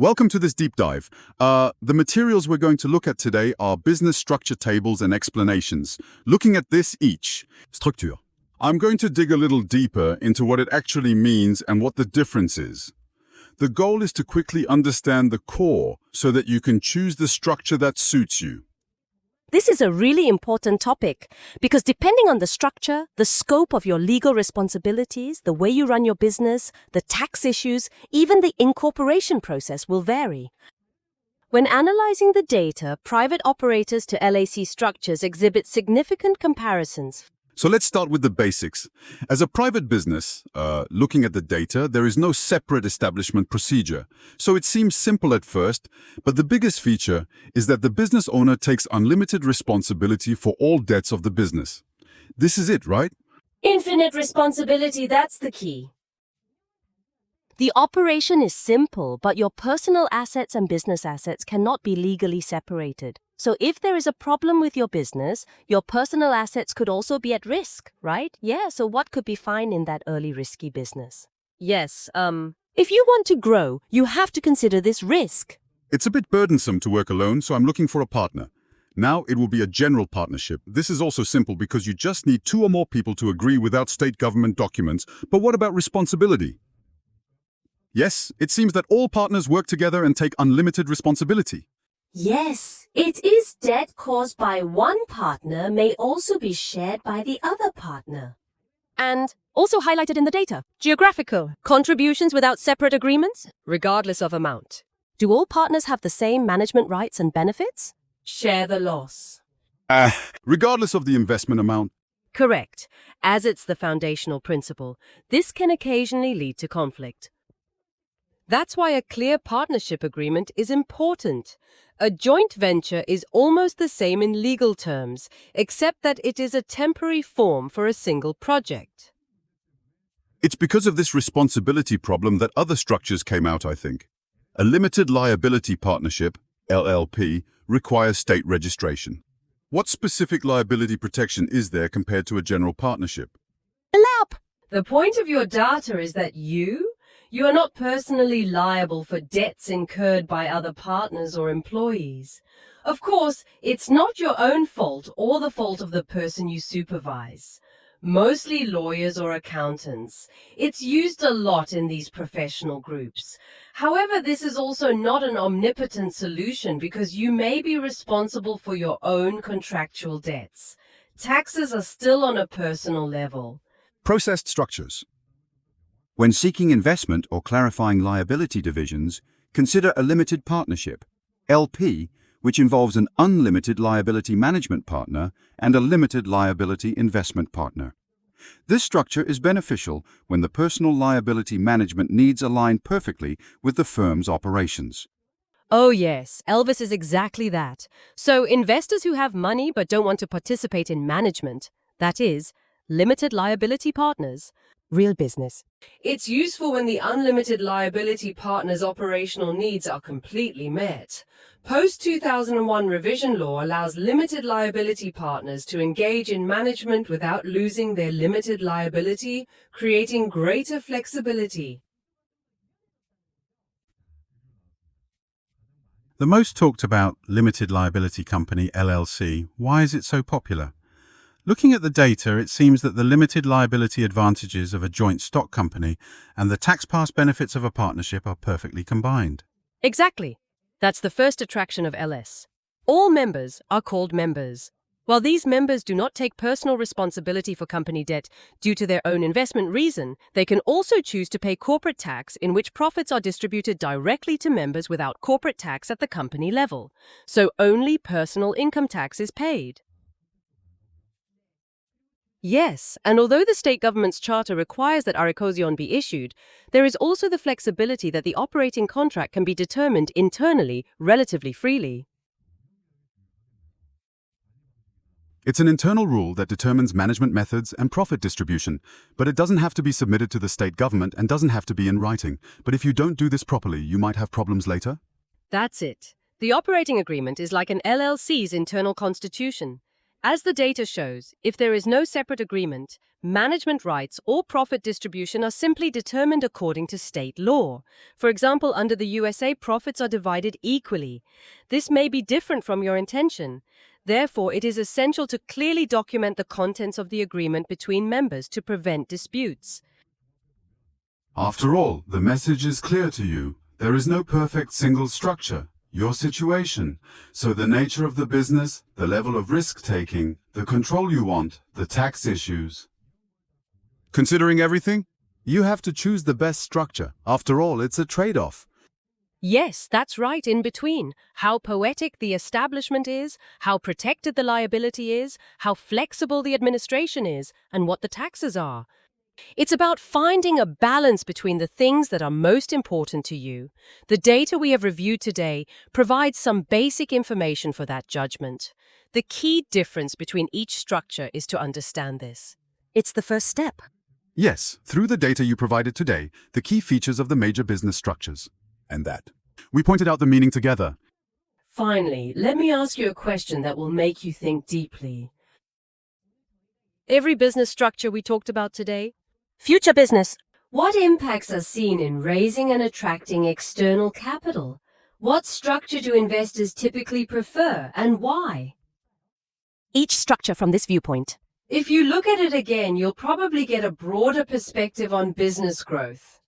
Welcome to this deep dive. The materials we're going to look at today are business structure tables and explanations. Looking at this each, structure. I'm going to dig a little deeper into what it actually means and what the difference is. The goal is to quickly understand the core so that you can choose the structure that suits you. This is a really important topic because depending on the structure, the scope of your legal responsibilities, the way you run your business, the tax issues, even the incorporation process will vary. When analyzing the data, private operators to LAC structures exhibit significant comparisons. So let's start with the basics. As a private business, looking at the data, there is no separate establishment procedure. So it seems simple at first, but the biggest feature is that the business owner takes unlimited responsibility for all debts of the business. This is it, right? Infinite responsibility, that's the key. The operation is simple, but your personal assets and business assets cannot be legally separated. So if there is a problem with your business, your personal assets could also be at risk, right? Yeah, so what could be fine in that early risky business? Yes, if you want to grow, you have to consider this risk. It's a bit burdensome to work alone, so I'm looking for a partner. Now it will be a general partnership. This is also simple because you just need 2 or more people to agree without state government documents. But what about responsibility? Yes, it seems that all partners work together and take unlimited responsibility. Yes, it is debt caused by one partner may also be shared by the other partner. And also highlighted in the data, geographical contributions without separate agreements, regardless of amount. Do all partners have the same management rights and benefits? Share the loss. Regardless of the investment amount. Correct. As it's the foundational principle, this can occasionally lead to conflict. That's why a clear partnership agreement is important. A joint venture is almost the same in legal terms, except that it is a temporary form for a single project. It's because of this responsibility problem that other structures came out, I think. A limited liability partnership, LLP, requires state registration. What specific liability protection is there compared to a general partnership? The point of your data is that you are not personally liable for debts incurred by other partners or employees. Of course, it's not your own fault or the fault of the person you supervise. Mostly lawyers or accountants. It's used a lot in these professional groups. However, this is also not an omnipotent solution because you may be responsible for your own contractual debts. Taxes are still on a personal level. Processed structures. When seeking investment or clarifying liability divisions, consider a limited partnership, LP, which involves an unlimited liability management partner and a limited liability investment partner. This structure is beneficial when the personal liability management needs align perfectly with the firm's operations. Oh yes, Elvis is exactly that. So investors who have money but don't want to participate in management, that is, limited liability partners, real business. It's useful when the unlimited liability partner's operational needs are completely met. Post-2001 revision law allows limited liability partners to engage in management without losing their limited liability, creating greater flexibility. The most talked about limited liability company, LLC, why is it so popular? Looking at the data, it seems that the limited liability advantages of a joint stock company and the tax pass benefits of a partnership are perfectly combined. Exactly. That's the first attraction of LS. All members are called members. While these members do not take personal responsibility for company debt due to their own investment reason, they can also choose to pay corporate tax in which profits are distributed directly to members without corporate tax at the company level. So only personal income tax is paid. Yes, and although the state government's charter requires that Aricosión be issued, there is also the flexibility that the operating contract can be determined internally relatively freely. It's an internal rule that determines management methods and profit distribution, but it doesn't have to be submitted to the state government and doesn't have to be in writing. But if you don't do this properly, you might have problems later. That's it. The operating agreement is like an LLC's internal constitution. As the data shows, if there is no separate agreement, management rights or profit distribution are simply determined according to state law. For example, under the USA, profits are divided equally. This may be different from your intention. Therefore, it is essential to clearly document the contents of the agreement between members to prevent disputes. After all, the message is clear to you. There is no perfect single structure. Your situation. So the nature of the business, the level of risk-taking, the control you want, the tax issues. Considering everything, you have to choose the best structure. After all, it's a trade-off. Yes, that's right, in between. How poetic the establishment is, how protected the liability is, how flexible the administration is, and what the taxes are. It's about finding a balance between the things that are most important to you. The data we have reviewed today provides some basic information for that judgment. The key difference between each structure is to understand this. It's the first step. Yes, through the data you provided today, the key features of the major business structures. And that. We pointed out the meaning together. Finally, let me ask you a question that will make you think deeply. Every business structure we talked about today, future business. What impacts are seen in raising and attracting external capital? What structure do investors typically prefer and why? Each structure from this viewpoint. If you look at it again, you'll probably get a broader perspective on business growth.